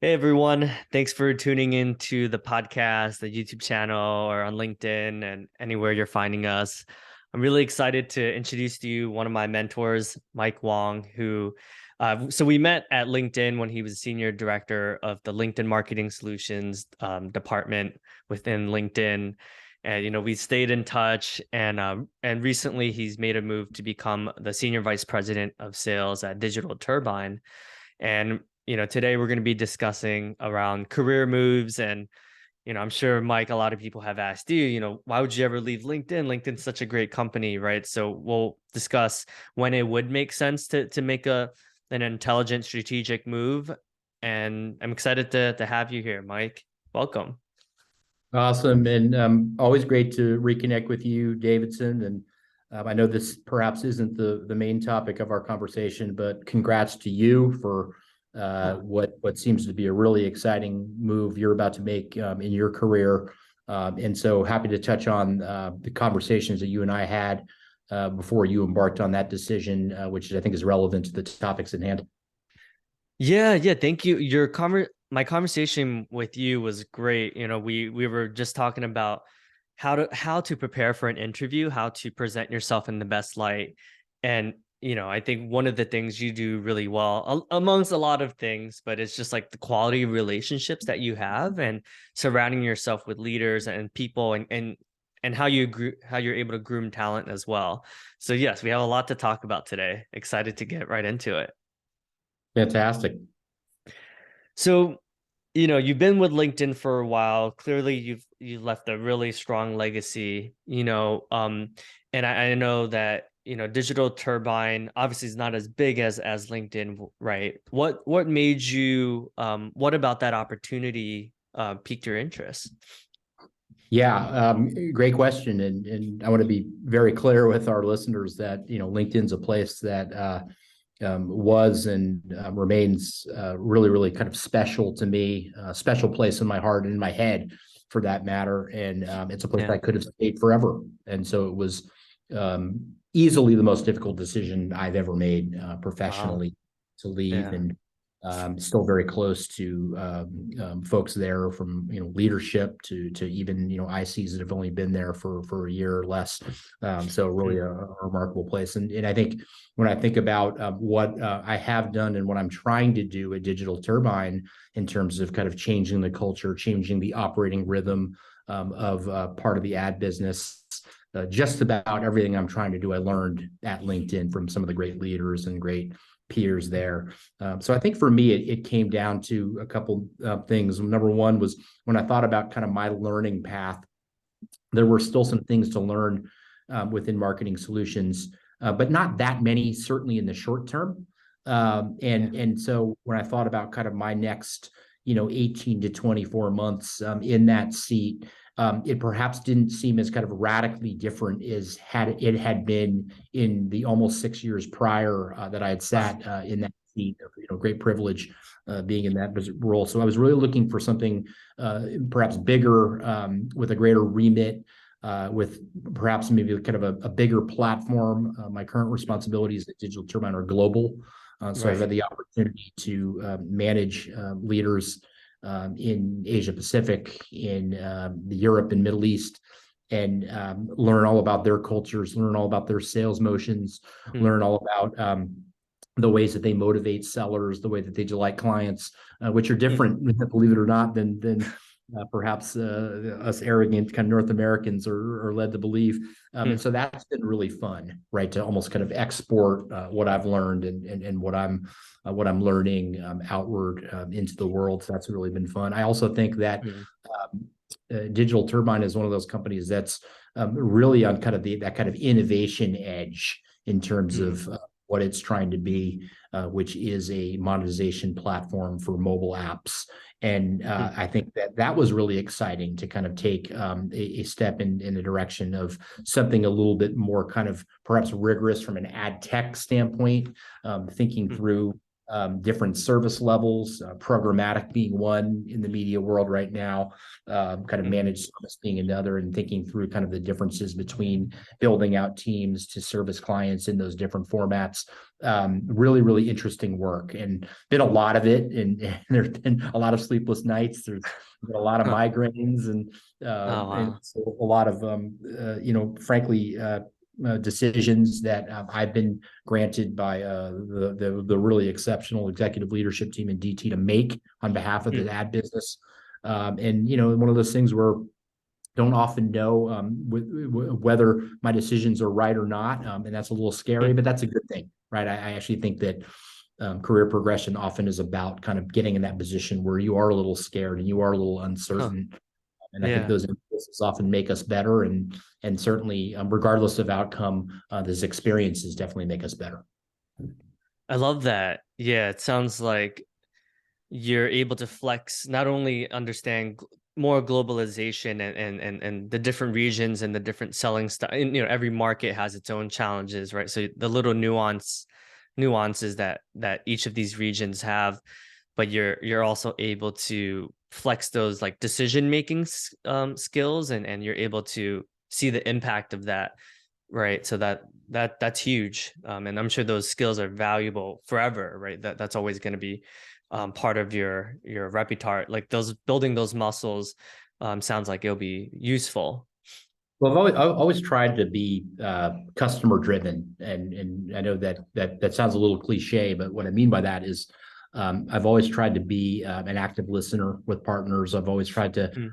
Hey everyone, thanks for tuning in to the podcast, the YouTube channel, or on LinkedIn and anywhere you're finding us. I'm really excited to introduce to you one of my mentors, Mike Wong, who so we met at LinkedIn when he was senior director of the LinkedIn Marketing Solutions department within LinkedIn. And we stayed in touch, and recently he's made a move to become the senior vice president of sales at Digital Turbine. And today we're going to be discussing around career moves. And I'm sure, Mike, a lot of people have asked you, why would you ever leave LinkedIn? LinkedIn's such a great company, right? So we'll discuss when it would make sense to make an intelligent strategic move. And I'm excited to have you here, Mike. Welcome. Awesome. And always great to reconnect with you, Davidson. And I know this perhaps isn't the main topic of our conversation, but congrats to you for what seems to be a really exciting move you're about to make in your career. And so happy to touch on the conversations that you and I had before you embarked on that decision, which I think is relevant to the topics at hand. Yeah, thank you. My conversation with you was great. We were just talking about how to prepare for an interview, how to present yourself in the best light. And I think one of the things you do really well, amongst a lot of things, but it's just like the quality of relationships that you have and surrounding yourself with leaders and people and how you're able to groom talent as well. So yes, we have a lot to talk about today. Excited to get right into it. Fantastic. So, you've been with LinkedIn for a while. Clearly, you've left a really strong legacy, and I know that, Digital Turbine obviously is not as big as LinkedIn, right? What made you what about that opportunity piqued your interest? Yeah, great question. And I want to be very clear with our listeners that, LinkedIn's a place that was and remains really, really kind of special to me, a special place in my heart and in my head for that matter. And it's a place Yeah. I could have stayed forever. And so it was easily the most difficult decision I've ever made Wow. professionally to leave. Yeah. And still very close to folks there from leadership to even ICs that have only been there for a year or less. So really a remarkable place. And I think when I think about what I have done and what I'm trying to do at Digital Turbine in terms of kind of changing the culture, changing the operating rhythm of part of the ad business. Just about everything I'm trying to do, I learned at LinkedIn from some of the great leaders and great peers there. So I think for me, it came down to a couple things. Number one was when I thought about kind of my learning path, there were still some things to learn within marketing solutions, but not that many, certainly in the short term. And so when I thought about kind of my next, 18 to 24 months in that seat, it perhaps didn't seem as kind of radically different as had been in the almost 6 years prior that I had sat in that seat. Great privilege being in that role. So I was really looking for something perhaps bigger with a greater remit. With perhaps maybe kind of a bigger platform. My current responsibilities at Digital Turbine are global. So I've Right. had the opportunity to manage leaders in Asia Pacific, in Europe and Middle East, and learn all about their cultures, learn all about their sales motions, Hmm. learn all about the ways that they motivate sellers, the way that they delight clients, which are different, believe it or not, than perhaps us arrogant kind of North Americans are led to believe. And so that's been really fun, right? To almost kind of export what I've learned and what I'm learning outward into the world. So that's really been fun. I also think that Digital Turbine is one of those companies that's really on kind of that kind of innovation edge in terms of what it's trying to be, which is a monetization platform for mobile apps. And I think that was really exciting to kind of take a step in the direction of something a little bit more kind of perhaps rigorous from an ad tech standpoint, thinking through different service levels, programmatic being one in the media world right now, kind of managed service being another, and thinking through kind of the differences between building out teams to service clients in those different formats. Really, really interesting work, and been a lot of it. And there's been a lot of sleepless nights. There's been a lot of Huh. migraines, Oh, and wow. so a lot of, frankly, decisions that I've been granted by the really exceptional executive leadership team in DT to make on behalf of Mm. the ad business. And one of those things where don't often know whether my decisions are right or not, and that's a little scary, Mm. but that's a good thing, right? I actually think that career progression often is about kind of getting in that position where you are a little scared and you are a little Huh. uncertain, and I think Yeah. those impulses often make us better, and certainly, regardless of outcome, those experiences definitely make us better. I love that. Yeah, it sounds like you're able to flex, not only understand more globalization and the different regions and the different selling style. And, every market has its own challenges, right? So the little nuances that each of these regions have, but you're also able to flex those like decision making skills, and you're able to see the impact of that, right? So that's huge, and I'm sure those skills are valuable forever, right? That's always going to be part of your repertoire. Like those building those muscles sounds like it'll be useful. Well, I've always tried to be customer driven, and I know that sounds a little cliche, but what I mean by that is I've always tried to be an active listener with partners. I've always tried to Mm.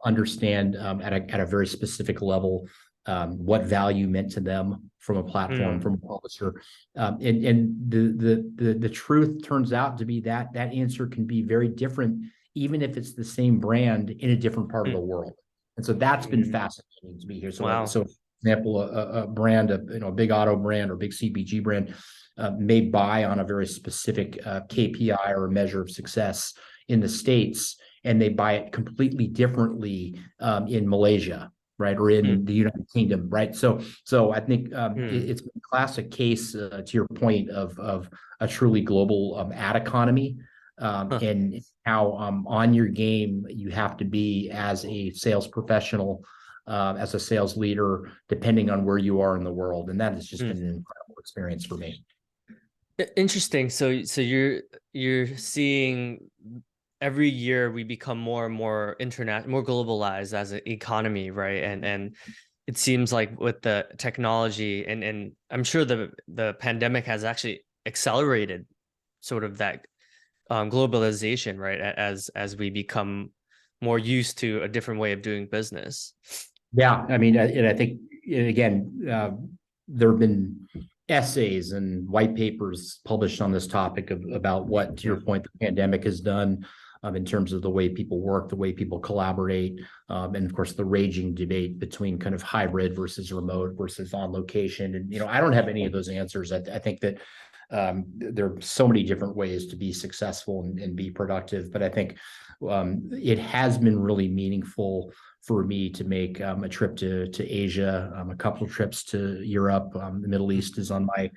understand at a very specific level what value meant to them from a platform, Mm. from a publisher, and the truth turns out to be that that answer can be very different, even if it's the same brand in a different part of the Mm. world. And so that's been Mm. fascinating to me here. So, Wow. so for example, a brand, a big auto brand or big CPG brand, may buy on a very specific KPI or a measure of success in the States, and they buy it completely differently in Malaysia, right, or Mm. in the United Kingdom, right? So I think Mm. it's a classic case, to your point, of a truly global ad economy, Huh. and how on your game you have to be as a sales professional, as a sales leader, depending on where you are in the world, and that has just Mm. been an incredible experience for me. Interesting. So you're seeing every year we become more and more internet, more globalized as an economy, right? And it seems like with the technology, and I'm sure the pandemic has actually accelerated sort of that globalization, right? As we become more used to a different way of doing business. Yeah, I mean, and I think, and again, there have been essays and white papers published on this topic about what, to your Mm. point, the pandemic has done in terms of the way people work, the way people collaborate, and of course the raging debate between kind of hybrid versus remote versus on location. And I don't have any of those answers. I think that there are so many different ways to be successful and be productive, but I think it has been really meaningful for me to make a trip to Asia, a couple of trips to Europe. The Middle Mm. East is on my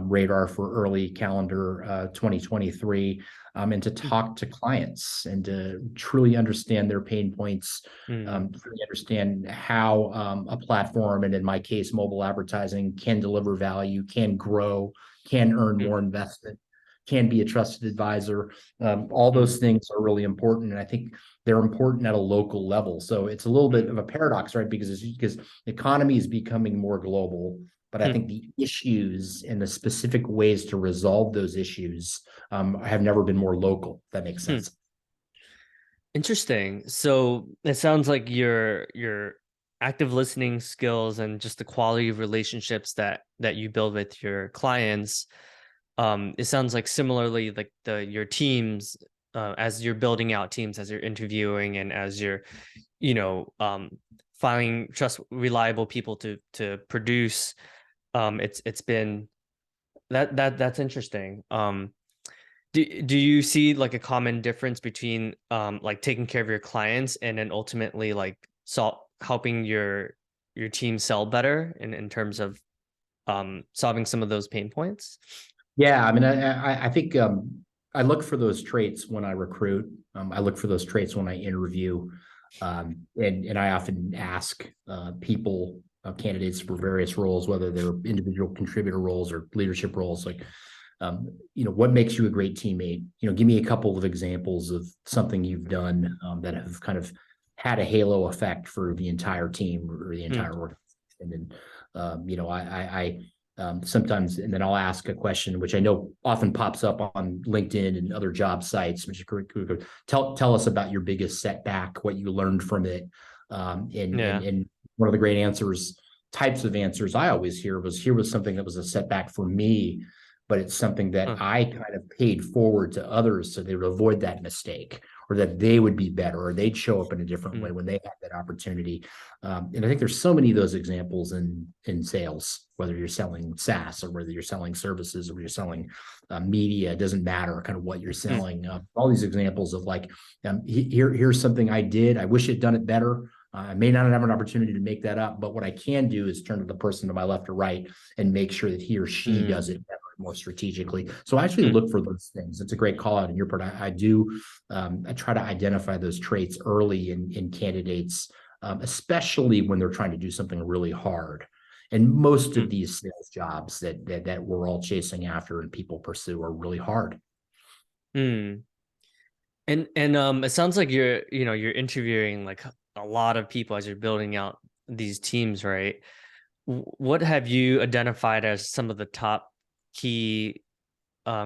radar for early calendar 2023, and to Mm. talk to clients and to truly understand their pain points, Mm. truly understand how a platform, and in my case, mobile advertising, can deliver value, can grow, can earn Mm. more investment, can be a trusted advisor. All Mm. those things are really important, and I think they're important at a local level. So it's a little bit Mm. of a paradox, right? Because the economy is becoming more global, but I Mm. think the issues and the specific ways to resolve those issues have never been more local. If that makes Mm. sense. Interesting. So it sounds like your active listening skills and just the quality of relationships that you build with your clients. It sounds like similarly like your teams, as you're building out teams, as you're interviewing, and as you're you know um finding trust reliable people to produce. It's been that's interesting. Do you see like a common difference between like taking care of your clients and then ultimately like helping your team sell better in terms of solving some of those pain points? Yeah, I mean, I think I look for those traits when I recruit. I look for those traits when I interview, and I often ask people, candidates for various roles, whether they're individual contributor roles or leadership roles, like, what makes you a great teammate? Give me a couple of examples of something you've done that have kind of had a halo effect for the entire team or the Mm, entire organization. And sometimes, and then I'll ask a question which I know often pops up on LinkedIn and other job sites, which is tell us about your biggest setback, what you learned from it. yeah. And one of the great types of answers I always hear was, here was something that was a setback for me, but it's something that Huh. I kind of paid forward to others so they would avoid that mistake, or that they would be better, or they'd show up in a different way Mm, when they had that opportunity. And I think there's so many of those examples in sales, whether you're selling SaaS or whether you're selling services or you're selling media. It doesn't matter kind of what you're mm, selling. All these examples of like, here's something I did. I wish I'd done it better. I may not have an opportunity to make that up, but what I can do is turn to the person to my left or right and make sure that he or she mm, does it better, more strategically. So I actually mm, look for those things. It's a great call out on your part. I do. I try to identify those traits early in candidates, especially when they're trying to do something really hard. And most of mm, these sales jobs that we're all chasing after and people pursue are really hard. mm. And it sounds like you're interviewing like a lot of people as you're building out these teams, right? What have you identified as some of the top key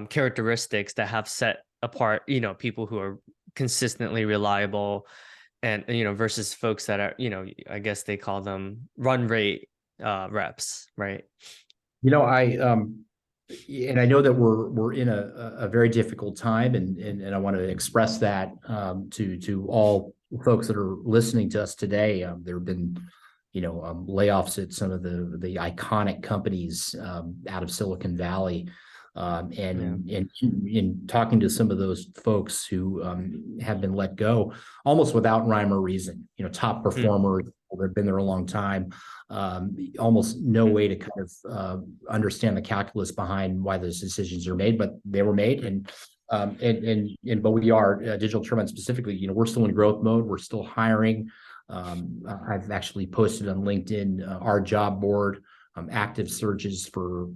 characteristics that have set apart, people who are consistently reliable and versus folks that are, I guess they call them run rate reps, right? I and I know that we're in a very difficult time, and I want to express that to all folks that are listening to us today. There have been, layoffs at some of the iconic companies out of Silicon Valley. Yeah. And in talking to some of those folks who have been let go almost without rhyme or reason, top Mm, performers that have been there a long time, almost no mm, way to kind of understand the calculus behind why those decisions are made, but they were made. mm, But we are Digital Turbine specifically. We're still in growth mode. We're still hiring. I've actually posted on LinkedIn our job board, active searches for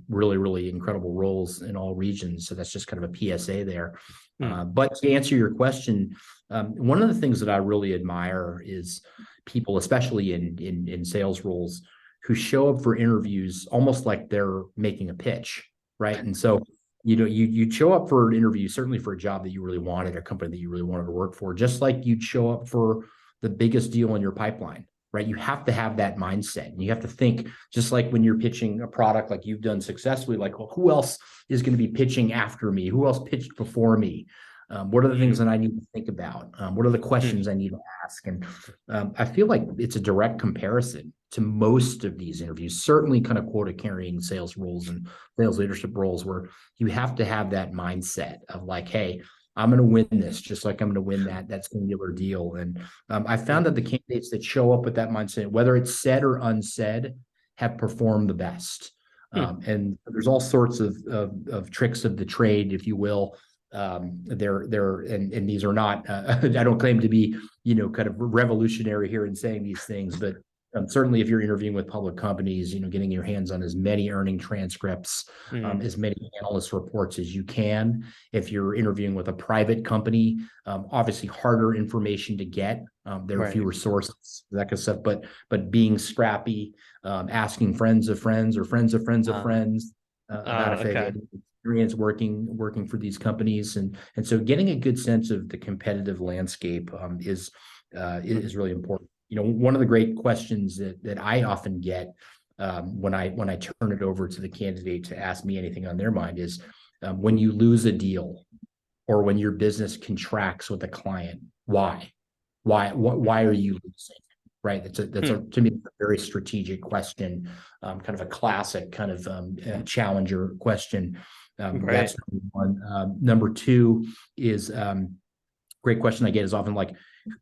really, really incredible roles in all regions. So that's just kind of a PSA there. mm, But to answer your question, one of the things that I really admire is people, especially in sales roles, who show up for interviews almost like they're making a pitch, right? And so you show up for an interview, certainly for a job that you really wanted, a company that you really wanted to work for, just like you'd show up for the biggest deal in your pipeline, right? You have to have that mindset, and you have to think just like when you're pitching a product like you've done successfully, like, well, who else is going to be pitching after me? Who else pitched before me? What are the things mm, that I need to think about? What are the mm, questions I need to ask? And I feel like it's a direct comparison to most of these interviews, certainly kind of quota carrying sales roles and sales leadership roles, where you have to have that mindset of like, hey, I'm going to win this, just like I'm going to win that singular deal. And I found mm, that the candidates that show up with that mindset, whether it's said or unsaid, have performed the best. mm, And there's all sorts of tricks of the trade, if you will. And these are not. I don't claim to be, kind of revolutionary here in saying these things, but certainly if you're interviewing with public companies, getting your hands on as many earning transcripts, mm, as many analyst reports as you can. If you're interviewing with a private company, obviously harder information to get. There are right. fewer sources, that kind of stuff. But being scrappy, asking friends of friends or friends of friends of Uh, friends about if they've okay. had experience working for these companies, and so getting a good sense of the competitive landscape Mm, is really important. One of the great questions that I often get when I turn it over to the candidate to ask me anything on their mind is, when you lose a deal or when your business contracts with a client, why? Why are you losing? Right. That's mm, to me a very strategic question, kind of a classic kind of challenger question. right. That's number one. Number two is great question I get is often like,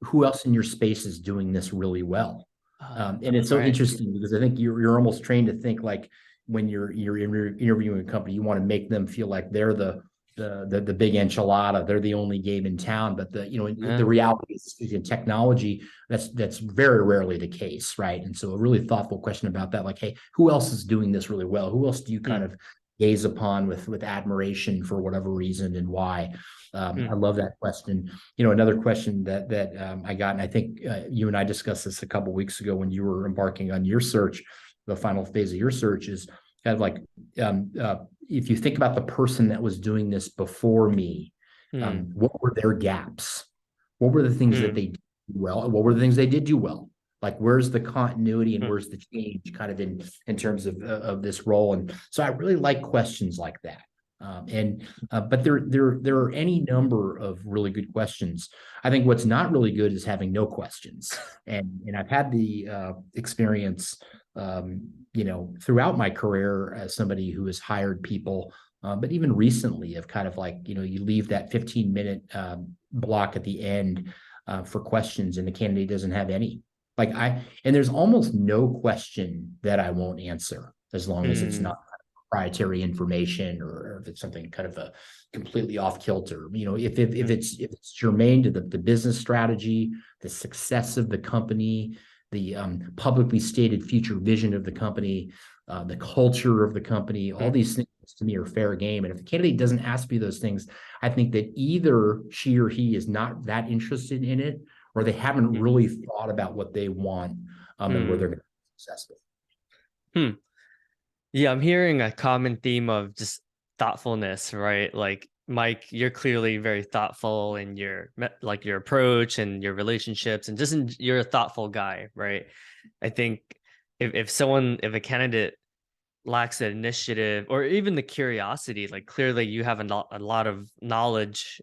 who else in your space is doing this really well? And it's so Right. interesting because I think you're almost trained to think like, when you're interviewing a company, you want to make them feel like they're the big enchilada, they're the only game in town. But the reality is in technology, that's very rarely the case, right? And so a really thoughtful question about that, like, hey, who else is doing this really well? Who else do you kind of gaze upon with admiration for whatever reason, and why? I love that question. Another question that I got, and I think you and I discussed this a couple of weeks ago when you were embarking on your search, the final phase of your search, is kind of like, if you think about the person that was doing this before me, what were their gaps? What were the things that they did well? What were the things they did do well? Like, where's the continuity and where's the change kind of in terms of this role? And so I really like questions like that. But there are any number of really good questions. I think what's not really good is having no questions. And I've had the experience, throughout my career as somebody who has hired people, but even recently, of kind of like, you leave that 15-minute block at the end for questions, and the candidate doesn't have any. And there's almost no question that I won't answer, as long as it's not proprietary information, or if it's something kind of a completely off kilter. If it's germane to the business strategy, the success of the company, the publicly stated future vision of the company, the culture of the company, all these things to me are fair game. And if the candidate doesn't ask me those things, I think that either she or he is not that interested in it, or they haven't really thought about what they want, and where they're going to be successful. Yeah, I'm hearing a common theme of just thoughtfulness, right? Like, Mike, you're clearly very thoughtful in your approach and your relationships, and you're a thoughtful guy, right? I think if a candidate lacks the initiative or even the curiosity, like, clearly you have a lot of knowledge,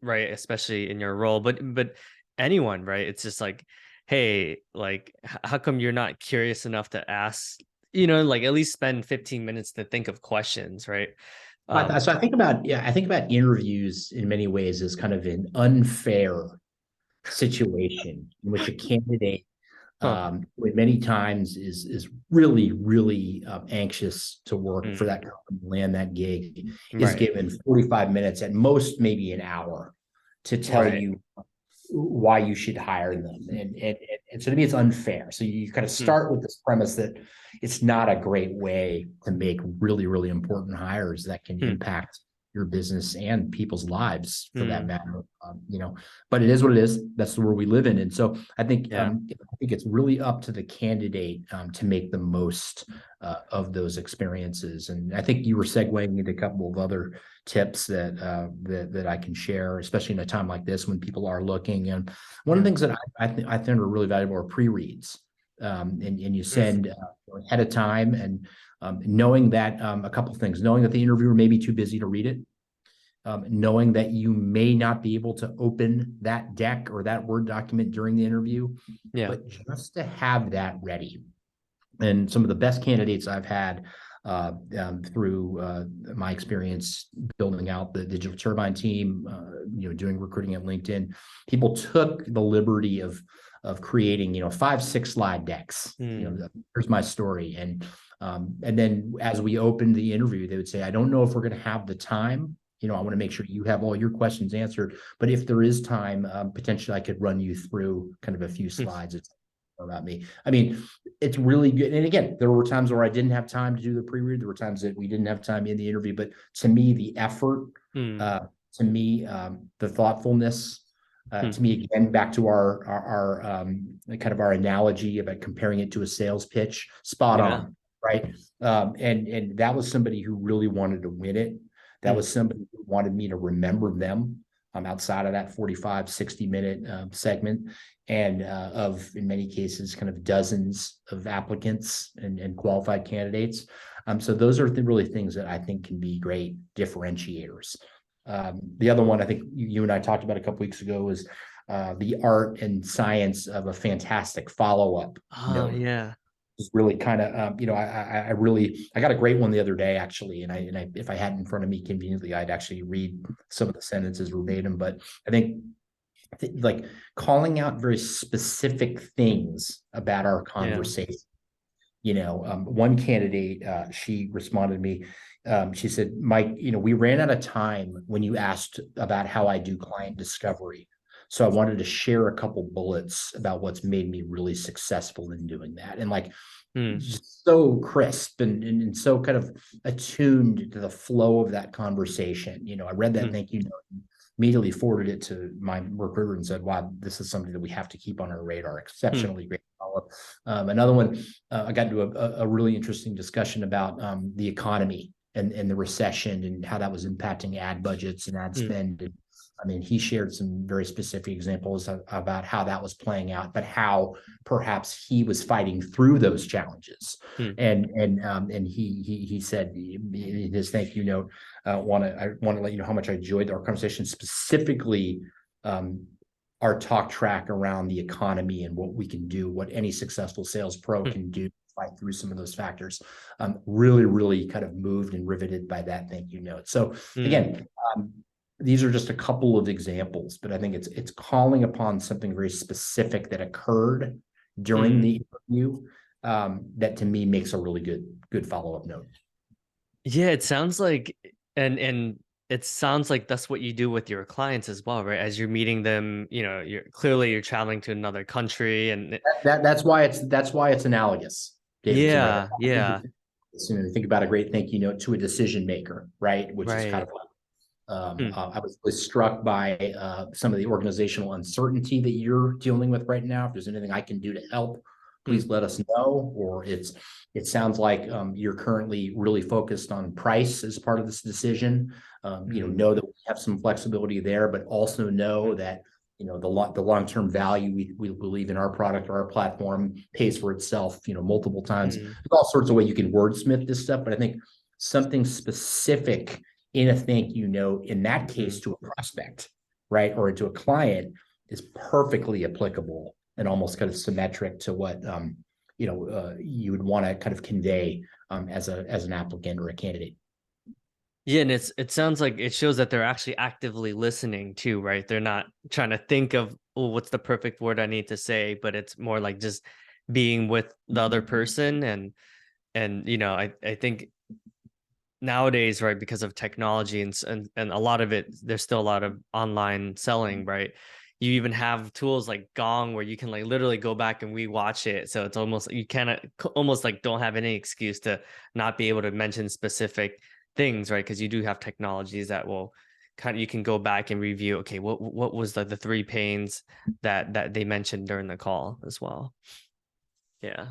right? Especially in your role, but anyone, right? It's just like, hey, like, how come you're not curious enough to ask? Like, at least spend 15 minutes to think of questions, right? So I think about interviews in many ways as kind of an unfair situation in which a candidate, many times is really, really anxious to work for that company, land that gig, is given 45 minutes, at most maybe an hour, to tell you why you should hire them. And so to me, it's unfair. So you kind of start with this premise that it's not a great way to make really, really important hires that can impact your business and people's lives, for that matter. But it is what it is. That's the world we live in. And so I think it's really up to the candidate to make the most of those experiences. And I think you were segueing into a couple of other tips that I can share, especially in a time like this when people are looking. And one of the things that I think are really valuable are pre-reads. And you send ahead of time, and knowing that a couple of things, knowing that the interviewer may be too busy to read it, knowing that you may not be able to open that deck or that Word document during the interview, but just to have that ready. And some of the best candidates I've had through my experience building out the Digital Turbine team, doing recruiting at LinkedIn, people took the liberty of creating 5-6 slide decks. Here's my story, and then as we opened the interview, they would say, I don't know if we're going to have the time. I want to make sure you have all your questions answered, but if there is time, potentially I could run you through kind of a few slides about me. I mean, it's really good. And again, there were times where I didn't have time to do the pre-read. There were times that we didn't have time in the interview, but to me, the effort, to me, the thoughtfulness, to me, again, back to our kind of our analogy about comparing it to a sales pitch, spot on, right? And that was somebody who really wanted to win it. That was somebody who wanted me to remember them outside of that 45, 60-minute segment, and of, in many cases, kind of dozens of applicants and qualified candidates. So those are really things that I think can be great differentiators. The other one I think you and I talked about a couple weeks ago was the art and science of a fantastic follow-up note. Is really kind of I got a great one the other day, actually, and I if I had it in front of me conveniently, I'd actually read some of the sentences verbatim. But I think like calling out very specific things about our conversation, One candidate, she responded to me. She said, Mike, we ran out of time when you asked about how I do client discovery. So I wanted to share a couple bullets about what's made me really successful in doing that. And like, Mm, just so crisp and so kind of attuned to the flow of that conversation. I read that mm, thank you note, immediately forwarded it to my recruiter and said, wow, this is something that we have to keep on our radar. mm, Exceptionally great follow-up. Another one, I got into a really interesting discussion about the economy and the recession and how that was impacting ad budgets and ad mm, spend. And, I mean, he shared some very specific examples about how that was playing out, but how perhaps he was fighting through those challenges. mm, And he said in his thank you note, I want to let you know how much I enjoyed our conversation, specifically our talk track around the economy and what we can do, what any successful sales pro mm, can do to fight through some of those factors. Really kind of moved and riveted by that thank you note. So mm, again, these are just a couple of examples, but I think it's calling upon something very specific that occurred during mm. the interview that to me makes a really good follow-up note. Yeah, it sounds like, and it sounds like that's what you do with your clients as well, right? As you're meeting them, you're traveling to another country, and That's why it's analogous, Davidson, right? yeah, yeah, Think about a great thank you note to a decision maker, right? Which is kind right. of like Mm, I was really struck by some of the organizational uncertainty that you're dealing with right now. If there's anything I can do to help, mm, please let us know. Or it sounds like you're currently really focused on price as part of this decision. mm, Know that we have some flexibility there, but also know mm, that the long-term value we believe in our product or our platform pays for itself, multiple times. mm, There's all sorts of ways you can wordsmith this stuff, but I think something specific in a thank you note, in that case, mm. to a prospect, right, or to a client, is perfectly applicable and almost kind of symmetric to what you would want to kind of convey as an applicant or a candidate. Yeah, and it sounds like it shows that they're actually actively listening too, right? They're not trying to think of, oh, what's the perfect word I need to say, but it's more like just being with the other person, and I think nowadays, right, because of technology and a lot of it, there's still a lot of online selling, right? You even have tools like Gong where you can like literally go back and rewatch it. So it's almost you cannot almost like don't have any excuse to not be able to mention specific things, right? Because you do have technologies that will kind of you can go back and review, okay, what was the three pains that they mentioned during the call as well. Yeah.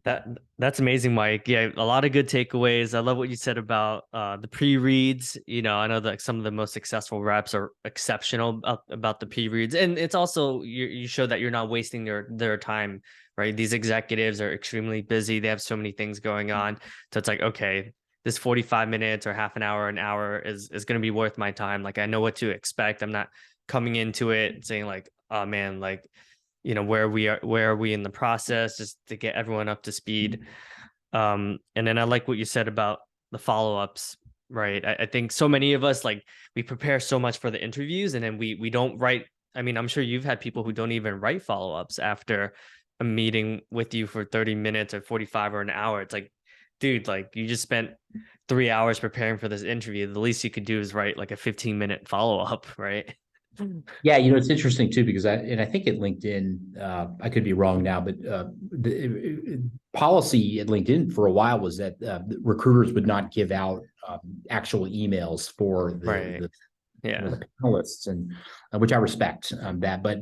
That's amazing, Mike. Yeah, a lot of good takeaways. I love what you said about the pre-reads. I know that some of the most successful reps are exceptional about the pre-reads, and it's also you show that you're not wasting their time, right? These executives are extremely busy. They have so many things going on, so it's like, okay, this 45 minutes or half an hour is going to be worth my time. Like I know what to expect. I'm not coming into it saying like, oh man, like where are we in the process, just to get everyone up to speed. And then I like what you said about the follow-ups, right? I think so many of us, like, we prepare so much for the interviews and then we don't write. I mean, I'm sure you've had people who don't even write follow-ups after a meeting with you for 30 minutes or 45 or an hour. It's like, dude, like you just spent 3 hours preparing for this interview. The least you could do is write like a 15-minute follow-up, right? Yeah, it's interesting too because I think at LinkedIn, I could be wrong now, but the policy at LinkedIn for a while was that recruiters would not give out actual emails for Right. Yeah. the panelists, and which I respect that, but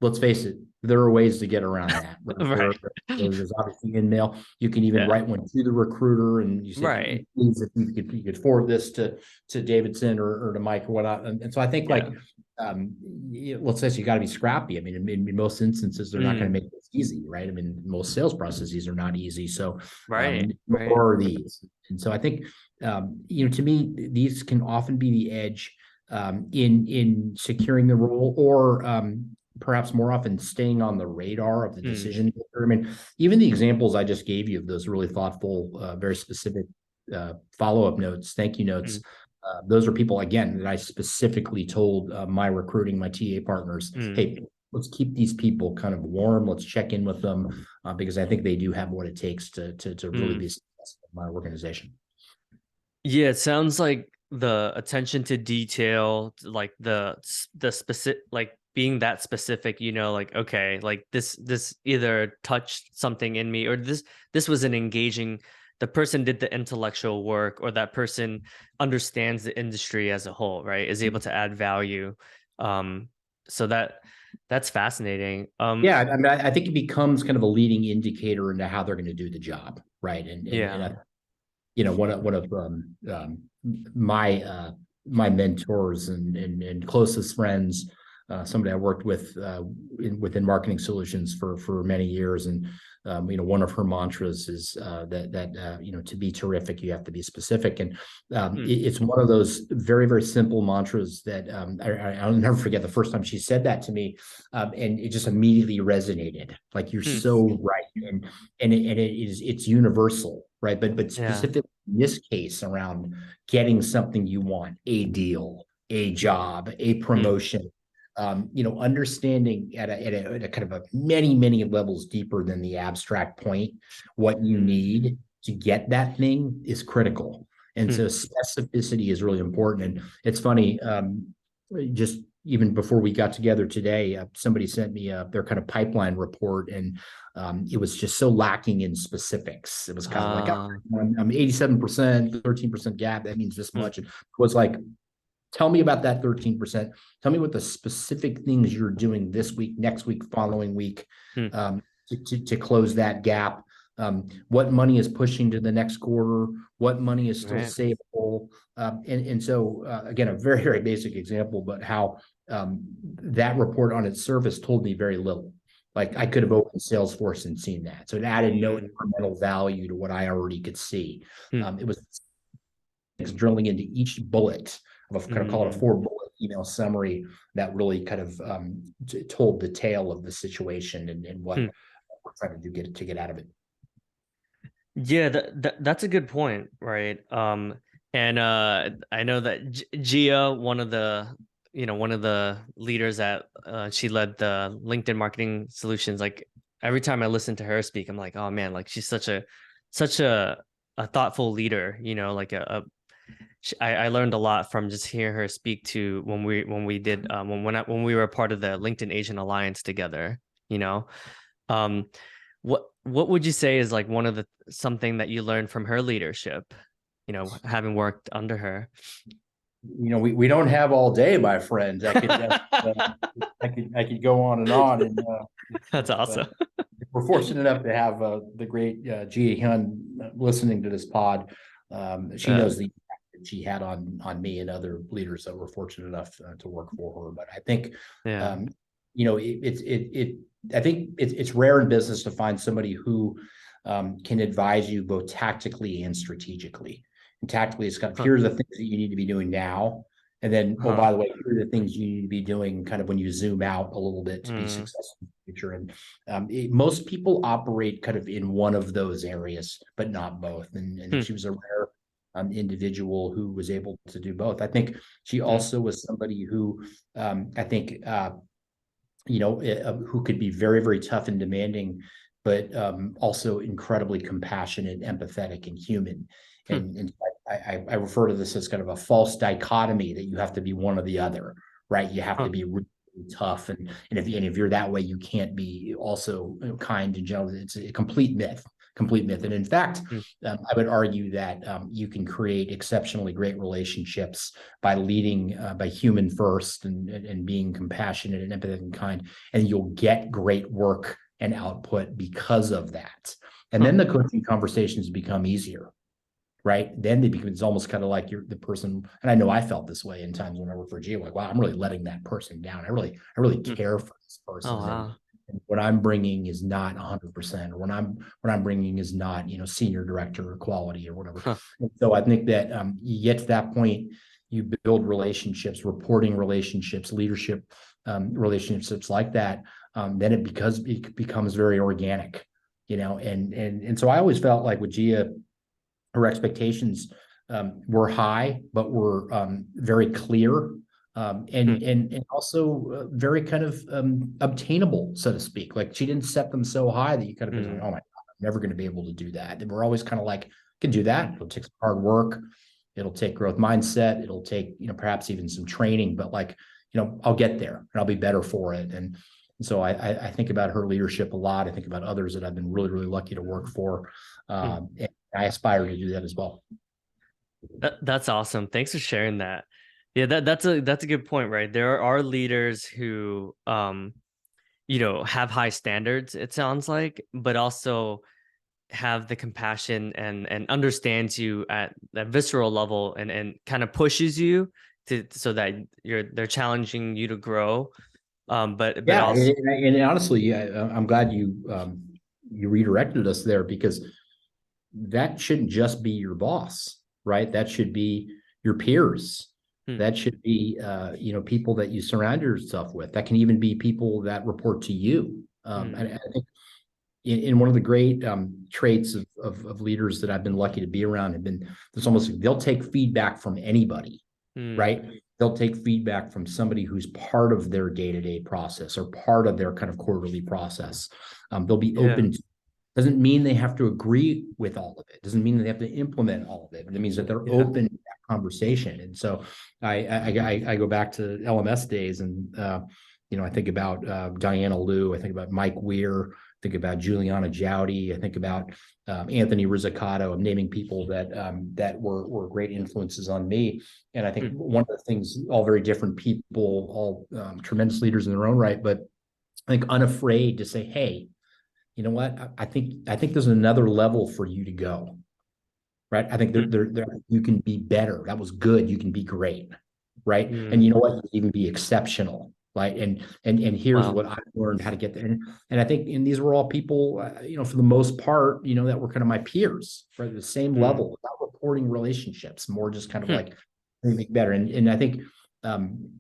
let's face it, there are ways to get around that. Right? Right. There's obviously in-mail. You can even Yeah. write one to the recruiter, and you say, Right. please, if you could forward this to Davidson or to Mike or whatnot. And so I think Yeah. let's say you got to be scrappy. I mean, in most instances, they're not going Mm. to make this easy, right? I mean, most sales processes are not easy. So Right. Right. more are these. And so I think, to me, these can often be the edge in securing the role or perhaps more often staying on the radar of the Mm. decision maker. I mean, even the examples I just gave you of those really thoughtful, very specific follow-up notes, thank you notes. Mm. Those are people, again, that I specifically told my recruiting, my TA partners, Mm. hey, let's keep these people kind of warm. Let's check in with them because I think they do have what it takes to really Mm. be successful in my organization. Yeah, it sounds like the attention to detail, like the specific, like being that specific, like okay, like this either touched something in me, or this was an engaging, the person did the intellectual work, or that person understands the industry as a whole, right? Is able to add value. Um, so that's fascinating. Yeah, I mean, I think it becomes kind of a leading indicator into how they're going to do the job, right? And Yeah. one of my mentors and closest friends, somebody I worked with within marketing solutions for many years, and one of her mantras is that to be terrific, you have to be specific, and Hmm. it's one of those very very simple mantras that I'll never forget the first time she said that to me, and it just immediately resonated. Like you're Hmm. so right, it's universal, right? But Yeah. specifically in this case around getting something you want, a deal, a job, a Hmm. promotion, understanding at a kind of a many levels deeper than the abstract point, what you Hmm. need to get that thing is critical. And Hmm. so specificity is really important. And it's funny, just even before we got together today, somebody sent me their kind of pipeline report, and it was just so lacking in specifics. It was kind of like, Uh, I'm 87%, 13% gap. That means this hmm. much. And it was like, tell me about that 13%. Tell me what the specific things you're doing this week, next week, following week, Hmm. to close that gap. What money is pushing to the next quarter? What money is still Right. savable? And so, again, a very, very basic example, but how that report on its surface told me very little. Like I could have opened Salesforce and seen that. So it added no Hmm. incremental value to what I already could see. Hmm. It was drilling into each bullet of a kind of call it a Hmm. 4 bullet email summary that really kind of told the tale of the situation and what Hmm. we're trying to do to get out of it. Yeah, that's a good point, right? And I know that Gia, one of the leaders at she led the LinkedIn marketing solutions. Like every time I listen to her speak, I'm like, oh man, like she's such a thoughtful leader. Like I learned a lot from just hearing her speak to when we did when we were a part of the LinkedIn Asian Alliance together. You know, um, what would you say is like one of the something that you learned from her leadership? Having worked under her. We don't have all day, my friends. I could go on and on, and That's awesome. if we're fortunate enough to have the great Jia Hyun listening to this pod. She Uh, knows the impact that she had on me and other leaders that were fortunate enough to work for her. But I think, yeah. um, I think it's rare in business to find somebody who can advise you both tactically and strategically. And tactically, it's kind of Huh. here's the things that you need to be doing now. And then, oh, Huh. by the way, here are the things you need to be doing kind of when you zoom out a little bit to be Mm. successful in the future. And most people operate kind of in one of those areas, but not both. And Hmm. she was a rare individual who was able to do both. I think she Hmm. also was somebody who I think who could be very, very tough and demanding, but also incredibly compassionate, empathetic, and human. Hmm. And I refer to this as kind of a false dichotomy that you have to be one or the other, right? You have to Huh. be really tough, and if you're that way, you can't be also kind and gentle. It's a complete myth. Complete myth. And in fact, Hmm. I would argue that you can create exceptionally great relationships by leading by human first and being compassionate and empathetic and kind, and you'll get great work and output because of that. And Huh. then the coaching conversations become easier, right? Then it's almost kind of like you're the person. And I know I felt this way in times when I worked for Geo, like, wow, I'm really letting that person down. I really Hmm. care for this Oh person, and wow. what I'm bringing is not 100%, or what I'm bringing is not senior director or quality or whatever. Huh. And so I think that you get to that point, you build relationships, reporting relationships, leadership relationships like that. Then it becomes very organic, and so I always felt like with Gia, her expectations were high, but were very clear. and also very kind of obtainable, so to speak. Like she didn't set them so high that you kind of been like, oh my God, I'm never going to be able to do that. And we're always kind of like, can do that. It'll take some hard work. It'll take growth mindset. It'll take, perhaps even some training, but like, I'll get there and I'll be better for it. And so I think about her leadership a lot. I think about others that I've been really, really lucky to work for. And I aspire to do that as well. That's awesome. Thanks for sharing that. Yeah, that's a good point, right? There are leaders who have high standards, it sounds like, but also have the compassion and understands you at that visceral level and kind of pushes you so that they're challenging you to grow. But Yeah, also and honestly, yeah, I'm glad you redirected us there, because that shouldn't just be your boss, right? That should be your peers. That should be people that you surround yourself with. That can even be people that report to you. And I think in one of the great traits of leaders that I've been lucky to be around have been this: almost they'll take feedback from anybody, right? They'll take feedback from somebody who's part of their day-to-day process or part of their kind of quarterly process. They'll be open to. Doesn't mean they have to agree with all of it. Doesn't mean they have to implement all of it. But it means that they're open to that conversation. And so I go back to LMS days, and I think about Diana Liu. I think about Mike Weir. I think about Juliana Jowdy. I think about Anthony Rizzicato. I'm naming people that were great influences on me. And I think one of the things, all very different people, all tremendous leaders in their own right, but I think unafraid to say, hey, you know what? I think there's another level for you to go, right? I think there you can be better. That was good. You can be great, right? And you know what? You can even be exceptional, right? And here's what I've learned how to get there. And I think, and these were all people, for the most part, that were kind of my peers, right? The same level, without reporting relationships, more just kind of like make better. And I think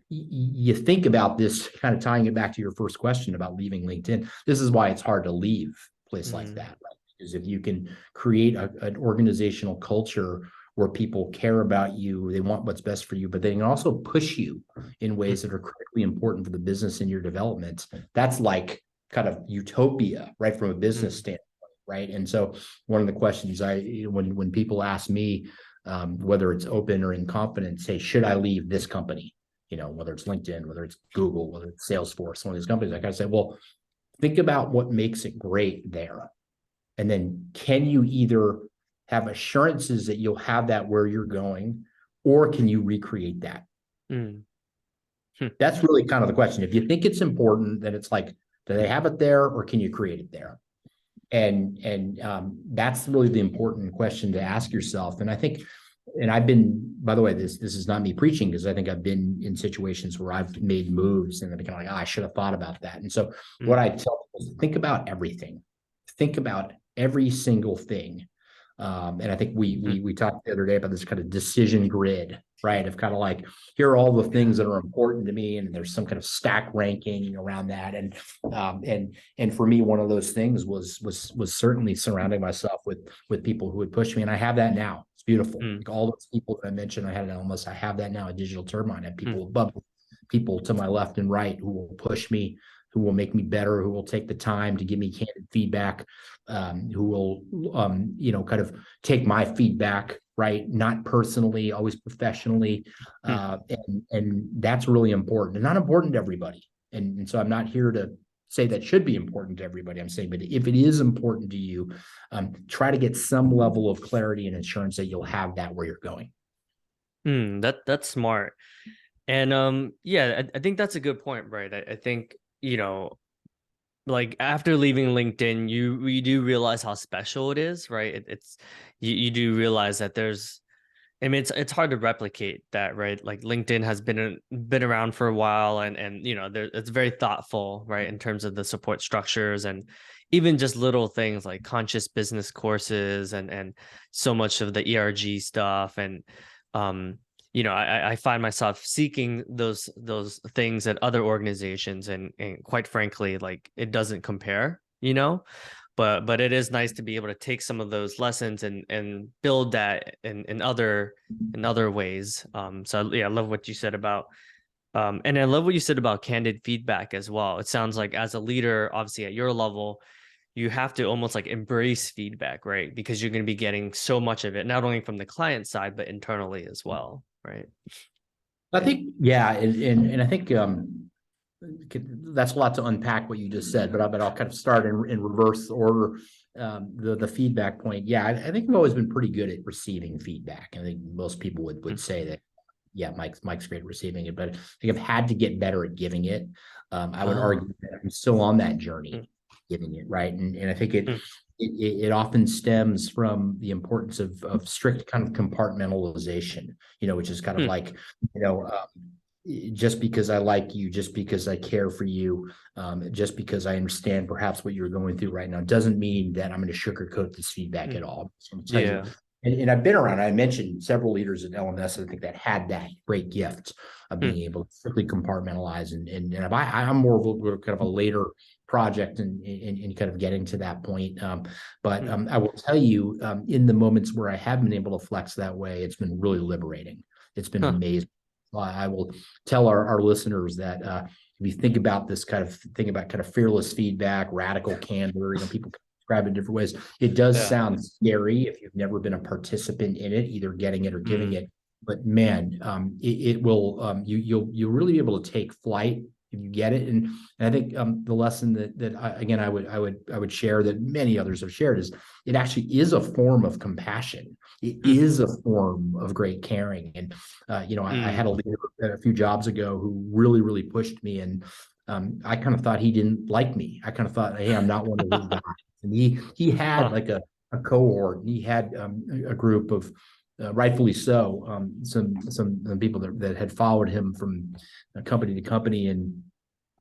you think about this, kind of tying it back to your first question about leaving LinkedIn. This is why it's hard to leave a place like that, right? Because if you can create an organizational culture where people care about you, they want what's best for you, but they can also push you in ways that are critically important for the business and your development. That's like kind of utopia, right? From a business standpoint, right? And so one of the questions when people ask me, whether it's open or in confidence, say, should I leave this company? Whether it's LinkedIn, whether it's Google, whether it's Salesforce, one of these companies, I kind of say, well, think about what makes it great there. And then can you either have assurances that you'll have that where you're going, or can you recreate that? That's really kind of the question. If you think it's important, then it's like, do they have it there, or can you create it there? And that's really the important question to ask yourself. And I think, and I've been, by the way, this is not me preaching, because I think I've been in situations where I've made moves and I'm kind of like, I should have thought about that. And so what I tell people is, think about everything. Think about every single thing. And I think we talked the other day about this kind of decision grid, right? Of kind of like, here are all the things that are important to me, and there's some kind of stack ranking around that. And for me, one of those things was certainly surrounding myself with people who would push me, and I have that now. It's beautiful. Like all those people that I mentioned, I had it almost. I have that now at Digital Turbine. I have people above, people to my left and right who will push me, who will make me better, who will take the time to give me candid feedback, who will, kind of take my feedback, right? Not personally, always professionally. And that's really important, and not important to everybody. And so I'm not here to say that should be important to everybody. I'm saying, but if it is important to you, try to get some level of clarity and assurance that you'll have that where you're going. That's smart. And I think that's a good point, right? I think, like after leaving LinkedIn, you do realize how special it is, right? It's you do realize that it's hard to replicate that, right? Like LinkedIn has been around for a while, and it's very thoughtful, right, in terms of the support structures, and even just little things like conscious business courses and so much of the ERG stuff. And I find myself seeking those things at other organizations, and quite frankly, like it doesn't compare, but it is nice to be able to take some of those lessons and build that in other ways. So yeah, I love what you said about And I love what you said about candid feedback as well. It sounds like as a leader, obviously at your level, you have to almost like embrace feedback, right? Because you're going to be getting so much of it, not only from the client side, but internally as well, right? I think, yeah, and I think that's a lot to unpack what you just said, but I'll kind of start in reverse order. The feedback point, yeah, I think I've always been pretty good at receiving feedback. I think most people would say that, yeah, Mike's great at receiving it, but I think I've had to get better at giving it. I would Oh. argue that I'm still on that journey, Mm, giving it, right, and I think mm, it often stems from the importance of strict kind of compartmentalization, which is kind of mm, like, you know, just because I like you, just because I care for you, just because I understand perhaps what you're going through right now, doesn't mean that I'm going to sugarcoat this feedback at mm. all. So I'm tell you, Yeah. and I've been around, I mentioned several leaders at LMS, I think that had that great gift of Mm, being able to strictly compartmentalize. And I'm more of a kind of a later project and kind of getting to that point. But mm. I will tell you, in the moments where I have been able to flex that way, it's been really liberating. It's been Huh. amazing. I will tell our listeners that if you think about kind of fearless feedback, radical candor, people describe it in different ways. It does Yeah. sound scary if you've never been a participant in it, either getting it or giving Mm. it. But man, it will you'll really be able to take flight if you get it. And I think the lesson that again I would share that many others have shared is it actually is a form of compassion. It Mm. is a form of great caring. And I had Mm. a leader a few jobs ago who really pushed me, and I kind of thought he didn't like me. I kind of thought, hey, I'm not one of his guys. And he had Huh. like a cohort. And he had a group of rightfully so, some people that had followed him from company to company, and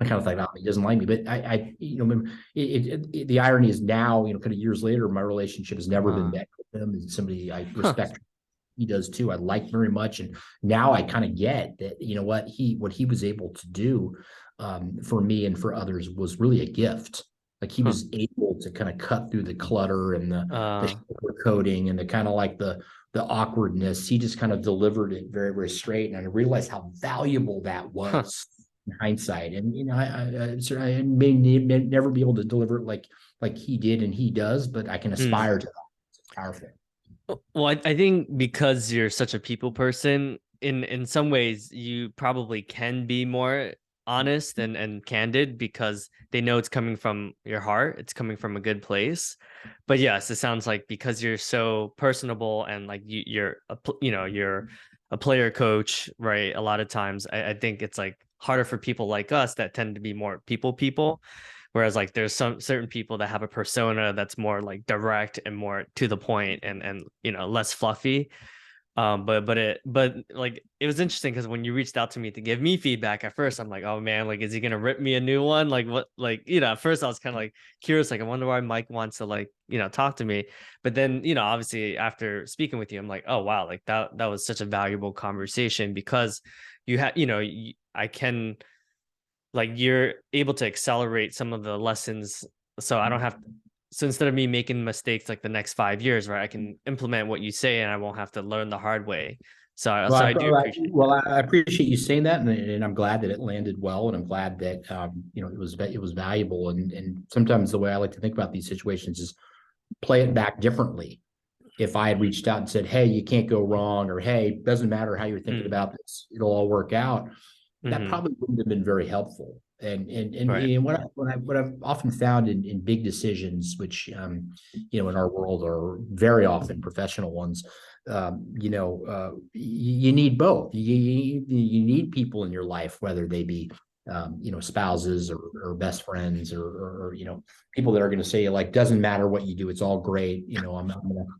I kind of thought, oh, he doesn't like me. But the irony is now, kind of years later, my relationship has never been Uh, better with him. He's somebody I huh. respect. He does too. I like very much, and now I kind of get that. What he was able to do for me and for others was really a gift. Like he Huh. was able to kind of cut through the clutter and the Uh, sugar coating and the kind of like the awkwardness. He just kind of delivered it very straight, and I realized how valuable that huh. was in hindsight. And I may never be able to deliver it like he did and he does, but I can Mm. aspire to that. It's powerful. Well, I think because you're such a people person, in some ways you probably can be more honest and candid because they know it's coming from your heart, it's coming from a good place. But yes, it sounds like because you're so personable and like you're a player coach, right? A lot of times I think it's like harder for people like us that tend to be more people. Whereas like there's some certain people that have a persona that's more like direct and more to the point and less fluffy. But like it was interesting because when you reached out to me to give me feedback at first, I'm like, oh man, like is he gonna rip me a new one? Like what like at first I was kind of like curious, like I wonder why Mike wants to like, talk to me. But then, obviously after speaking with you, I'm like, oh wow, like that was such a valuable conversation because you had, I can like you're able to accelerate some of the lessons so I don't have so instead of me making mistakes like the next 5 years, right, I can implement what you say and I won't have to learn the hard way. So I do appreciate I appreciate you saying that, and I'm glad that it landed well, and I'm glad that it was valuable. And sometimes the way I like to think about these situations is play it back differently. If I had reached out and said, "Hey, you can't go wrong," or "Hey, doesn't matter how you're that. thinking about this, it'll all work out," that Mm-hmm. probably wouldn't have been very helpful. Right. And what I've often found in big decisions, which in our world are very often professional ones, you need both. You need people in your life, whether they be spouses or best friends or people that are going to say like doesn't matter what you do, it's all great. I'm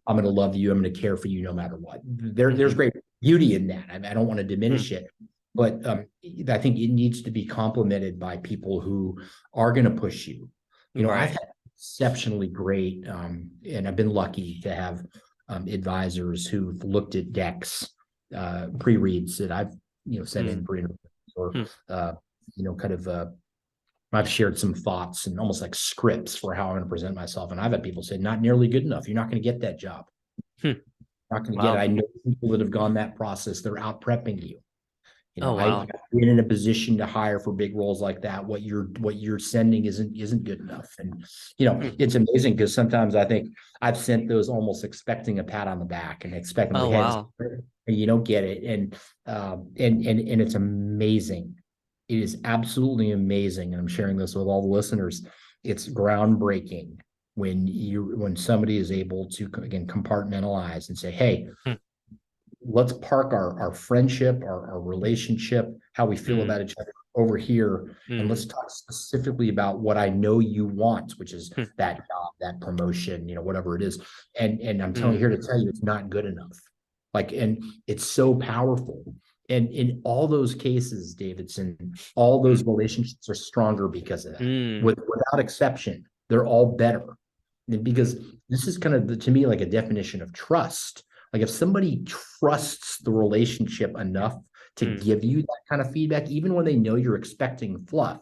gonna love you. I'm gonna care for you no matter what. There's Mm-hmm. great beauty in that. I don't want to diminish Mm-hmm. it, but I think it needs to be complemented by people who are going to push you. I've Right. had exceptionally great, and I've been lucky to have advisors who've looked at decks, pre-reads that I've sent in Mm-hmm. for interviews or kind of I've shared some thoughts and almost like scripts for how I'm going to present myself, and I've had people say not nearly good enough. You're not going to get that job. Hmm. You're not going to get it. Wow. I know people that have gone that process. They're out prepping you. Oh, I've wow. been in a position to hire for big roles like that. What you're sending isn't good enough. And Hmm. it's amazing because sometimes I think I've sent those almost expecting a pat on the back and expecting the Oh, heads, wow. and you don't get it. And it's amazing. It is absolutely amazing. And I'm sharing this with all the listeners. It's groundbreaking when somebody is able to, again, compartmentalize and say, hey, Hmm. let's park our friendship, our relationship, how we feel Hmm. about each other over here, and let's Hmm. talk specifically about what I know you want, which is Hmm. that job, that promotion, whatever it is. And I'm telling Hmm. here to tell you, it's not good enough. And it's so powerful. And in all those cases, Davidson, all Hmm. those relationships are stronger because of that. Hmm. Without exception, they're all better. Hmm. Because this is kind of, to me, like a definition of trust. Like if somebody trusts the relationship enough to Hmm. give you that kind of feedback, even when they know you're expecting fluff,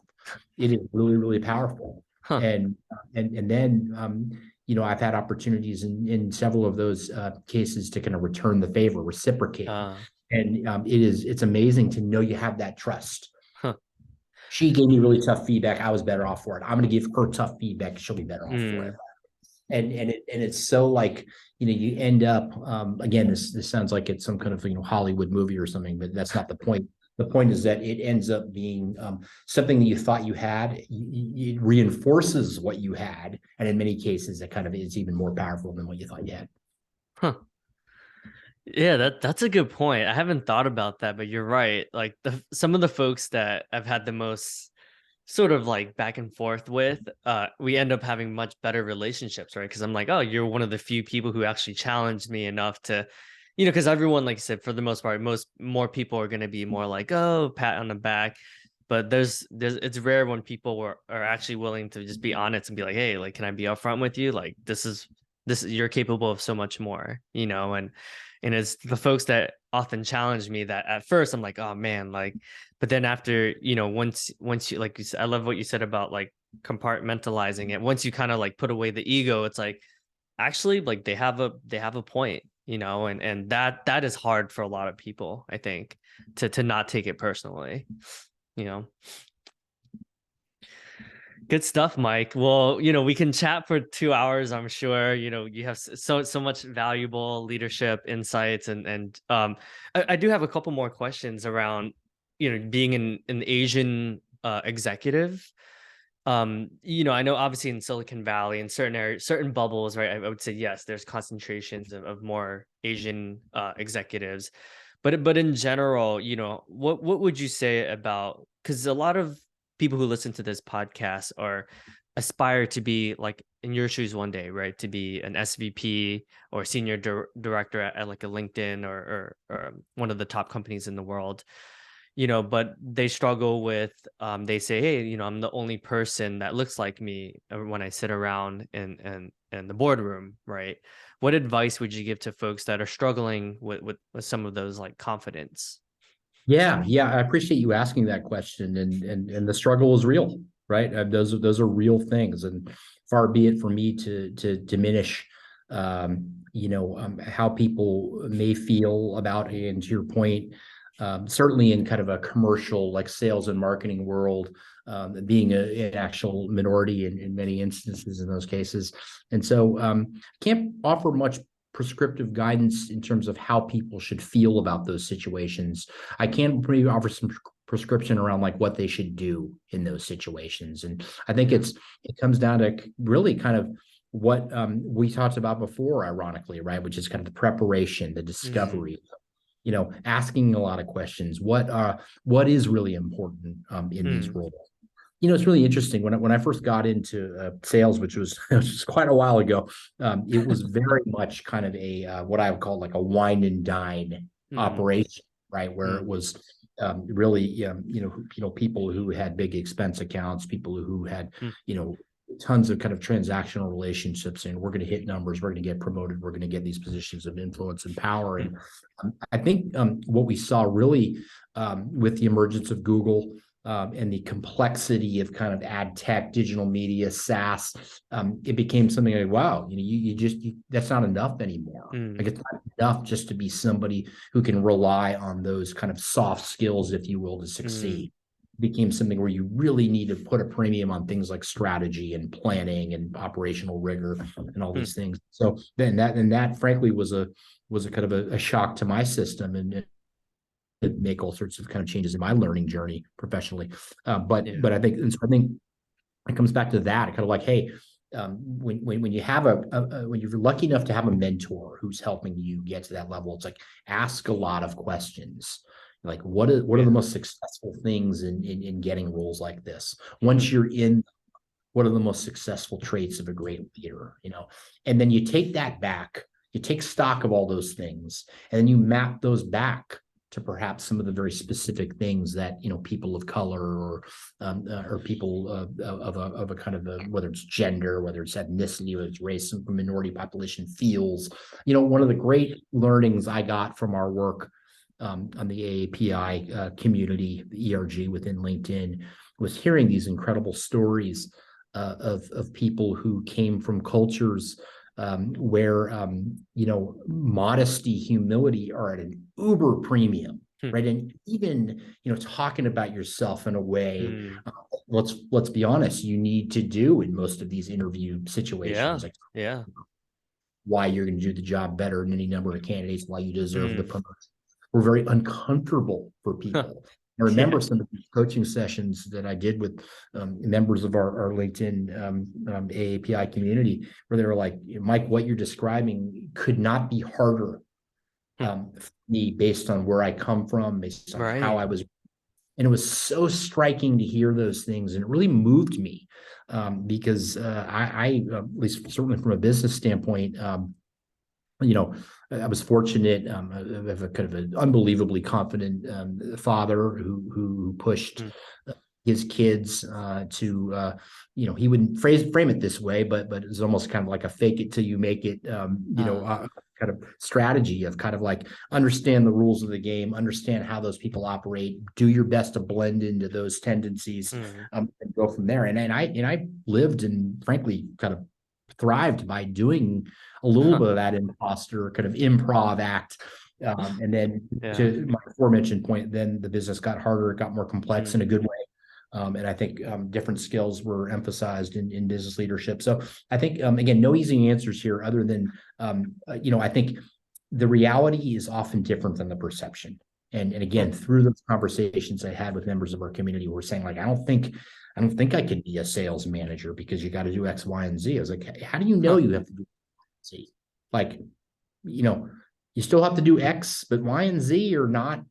it is really, really powerful. Huh. And then I've had opportunities in several of those cases to kind of return the favor, reciprocate. Uh, And it's amazing to know you have that trust. huh. She gave me really tough feedback. I was better off for it. I'm going to give her tough feedback. She'll be better off for it. Hmm. And it's so like you end up again, this sounds like it's some kind of Hollywood movie or something, but that's not the point. The point is that it ends up being something that you thought you had. It reinforces what you had, and in many cases it kind of is even more powerful than what you thought you had. Huh. Yeah, that's a good point. I haven't thought about that, but you're right. Like some of the folks that I've had the most sort of like back and forth with, we end up having much better relationships, right? Because I'm like, oh, you're one of the few people who actually challenged me enough to, because everyone, like I said, for the most part, more people are gonna be more like, oh, pat on the back. But there's it's rare when people are actually willing to just be honest and be like, hey, like, can I be upfront with you? Like, this is you're capable of so much more, and it's the folks that often challenge me that at first I'm like, oh man, like, but then after, once you, like you said, I love what you said about like compartmentalizing it. Once you kind of like put away the ego, it's like actually like they have a point, and that is hard for a lot of people, I think, to not take it personally, you know. Good stuff, Mike. Well, we can chat for 2 hours, I'm sure. You have so much valuable leadership insights, and I do have a couple more questions around, being an Asian executive. I know obviously in Silicon Valley, in certain areas, certain bubbles, right? I would say yes, there's concentrations of more Asian executives, but in general, what would you say about, because a lot of people who listen to this podcast are aspire to be like in your shoes one day, right? To be an SVP or senior director at like a LinkedIn or one of the top companies in the world, but they struggle with, they say, hey, I'm the only person that looks like me when I sit around in the boardroom, right? What advice would you give to folks that are struggling with some of those like confidence? Yeah, I appreciate you asking that question, and the struggle is real, right? Those are real things, and far be it for me to diminish, how people may feel about it. And to your point, certainly in kind of a commercial like sales and marketing world, being an actual minority in many instances in those cases, and so can't offer much prescriptive guidance in terms of how people should feel about those situations. I can maybe offer some prescription around like what they should do in those situations. And I think Yeah. it comes down to really kind of what we talked about before, ironically, right? Which is kind of the preparation, the Mm, discovery, asking a lot of questions. What is really important in these mm, roles? It's really interesting when I first got into sales, which was which was quite a while ago. It was very much kind of a what I would call like a wine and dine mm, operation, right? Where it mm, was really people who had big expense accounts, people who had mm, you know tons of kind of transactional relationships, and we're going to hit numbers, we're going to get promoted, we're going to get these positions of influence and power. mm, And I think what we saw really with the emergence of Google. and the complexity of kind of ad tech, digital media, SaaS, it became something like, wow, that's not enough anymore. Like, Mm, it's not enough just to be somebody who can rely on those kind of soft skills, if you will, to mm, succeed. It became something where you really need to put a premium on things like strategy and planning and operational rigor and all mm, these things. So then that frankly was a kind of a shock to my system, and make all sorts of kind of changes in my learning journey professionally. yeah. But I think it comes back to that. Kind of like, hey, when you have when you're lucky enough to have a mentor who's helping you get to that level, it's like, ask a lot of questions. Like, what are the Yeah. most successful things in getting roles like this? Once Mm, you're in, what are the most successful traits of a great leader? And then you take that back, you take stock of all those things, and then you map those back to perhaps some of the very specific things that people of color or people of a kind of whether it's gender, whether it's ethnicity, whether it's race, some minority population feels. One of the great learnings I got from our work on the AAPI community, the ERG within LinkedIn, was hearing these incredible stories of people who came from cultures where modesty, humility are at an uber premium, mm, right? And even talking about yourself in a way, mm. let's be honest, you need to do in most of these interview situations, Yeah. like Yeah. why you're going to do the job better than any number of candidates, why you deserve the Mm. promotion. We're very uncomfortable for people. I Yeah. remember some of the coaching sessions that I did with members of our LinkedIn AAPI community, where they were like, Mike, what you're describing could not be harder Mm. for me, based on where I come from, based on how I Right. was. And it was so striking to hear those things. And it really moved me because at least certainly from a business standpoint, you know, I was fortunate. I have a kind of an unbelievably confident father who pushed Mm. his kids to, he wouldn't frame it this way, but it's almost kind of like a fake it till you make it, Uh, kind of strategy of kind of like understand the rules of the game, understand how those people operate, do your best to blend into those tendencies, mm. and go from there. And I lived and frankly kind of thrived by doing a little bit of that imposter kind of improv act. And then Yeah. to my aforementioned point, then the business got harder, it got more complex in a Mm. good way. And I think different skills were emphasized in business leadership. So I think, again, no easy answers here other than, I think the reality is often different than the perception. And Mm. again, through those conversations I had with members of our community, we're saying like, I don't think I could be a sales manager because you got to do X, Y, and Z. I was like, how do you know Huh. you have to do Z? Like, you know, you still have to do X, but Y and Z are not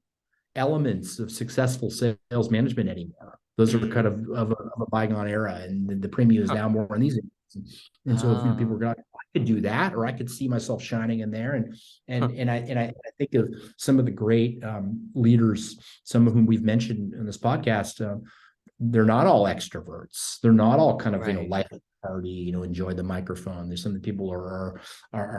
elements of successful sales management anymore. Those are kind Mm. of a bygone era, and the premium is Huh. now more on these areas. And so if people are Ah. going, I could do that, or I could see myself shining in there. And Huh. and and I and I think of some of the great leaders, some of whom we've mentioned in this podcast. They're not all extroverts. They're not all kind of Right. life party, enjoy the microphone. There's some people are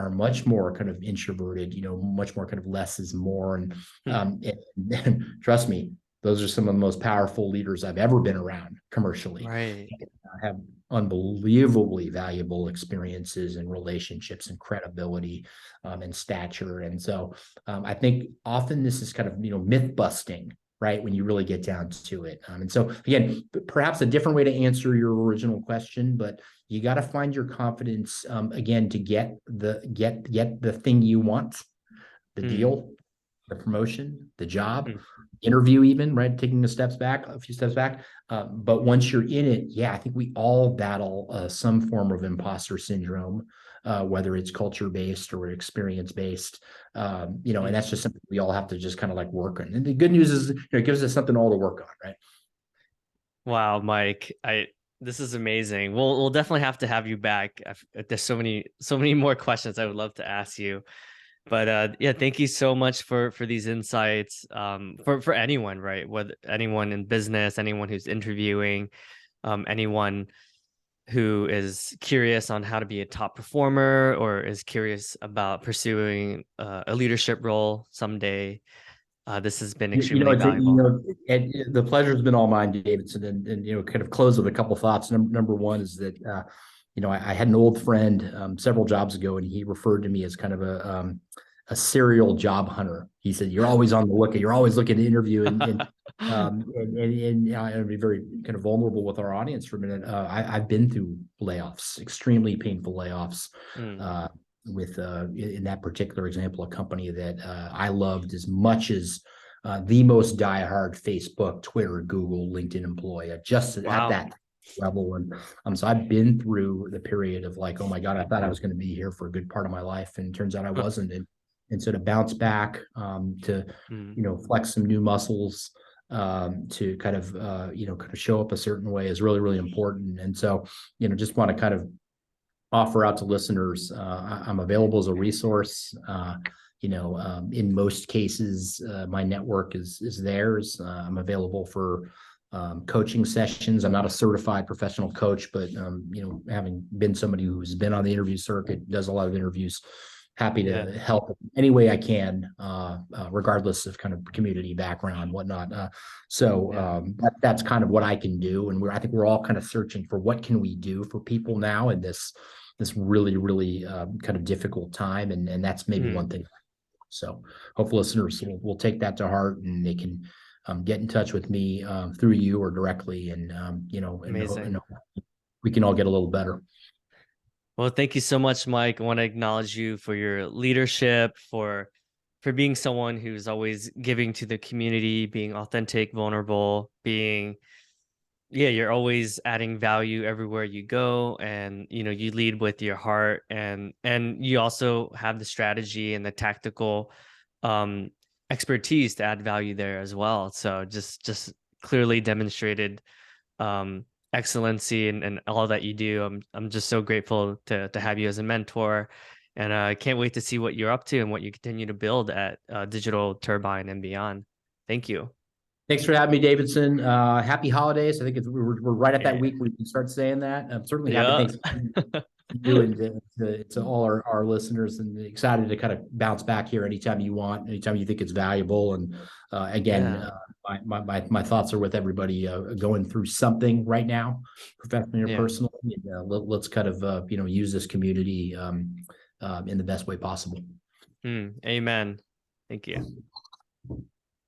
much more kind of introverted, much more kind of less is more. And Mm. and trust me, those are some of the most powerful leaders I've ever been around commercially. Right. I have unbelievably valuable experiences and relationships and credibility and stature. And so I think often this is kind of myth busting, right, when you really get down to it. And so again, perhaps a different way to answer your original question, but you got to find your confidence again to get the thing you want, the Mm. deal, the promotion, the job, Mm. interview, even, right? Taking a few steps back. But once you're in it, yeah, I think we all battle some form of imposter syndrome, whether it's culture based or experience based. And Mm. that's just something we all have to just kind of like work on. And the good news is, it gives us something all to work on, right? Wow, Mike, this is amazing. We'll definitely have to have you back. There's so many more questions I would love to ask you. But yeah, thank you so much for these insights. For anyone, right? Whether anyone in business, anyone who's interviewing, anyone who is curious on how to be a top performer or is curious about pursuing a leadership role someday. This has been You know, extremely you valuable. know, and the pleasure has been all mine, Davidson, and you know, kind of close with a couple thoughts. Number one is that you know, I had an old friend several jobs ago, and he referred to me as kind of a serial job hunter. He said, "You're always on the lookout. You're always looking to interview." And I'll be very kind of vulnerable with our audience for a minute. I've been through layoffs, extremely painful layoffs. Mm, With in that particular example, a company that I loved as much as the most diehard Facebook, Twitter, Google, LinkedIn employee, just at wow. that level. And so I've been through the period of like, oh my God, I thought I was going to be here for a good part of my life, and it turns out I wasn't. And so to bounce back, to Mm, you know, flex some new muscles, to kind of you know, kind of show up a certain way is really, really important. And so, you know, just want to kind of offer out to listeners. I'm available as a resource. You know, in most cases, my network is theirs. I'm available for coaching sessions. I'm not a certified professional coach, but you know, having been somebody who's been on the interview circuit, does a lot of interviews, happy yeah. to help any way I can, regardless of kind of community background, whatnot. Yeah. That's kind of what I can do, and I think we're all kind of searching for what can we do for people now in this really, really kind of difficult time. And that's maybe Mm, one thing. So hopefully listeners will take that to heart, and they can get in touch with me through you or directly. And, you know, amazing. and we can all get a little better. Well, thank you so much, Mike. I want to acknowledge you for your leadership, for being someone who's always giving to the community, being authentic, vulnerable, being yeah, you're always adding value everywhere you go, and you lead with your heart, and you also have the strategy and the tactical um expertise to add value there as well. So just clearly demonstrated um excellency and all that you do. I'm just so grateful to have you as a mentor, and I can't wait to see what you're up to and what you continue to build at Digital Turbine and beyond. Thank you. Thanks for having me, Davidson. Happy holidays. I think we're right at that Yeah. week where we can start saying that. I'm certainly happy Yeah. Thanksgiving to you and to all our listeners, and excited to kind of bounce back here anytime you want, anytime you think it's valuable. And again, Yeah. my thoughts are with everybody going through something right now, professionally or Yeah. personally. And, let's kind of you know, use this community in the best way possible. Amen. Thank you.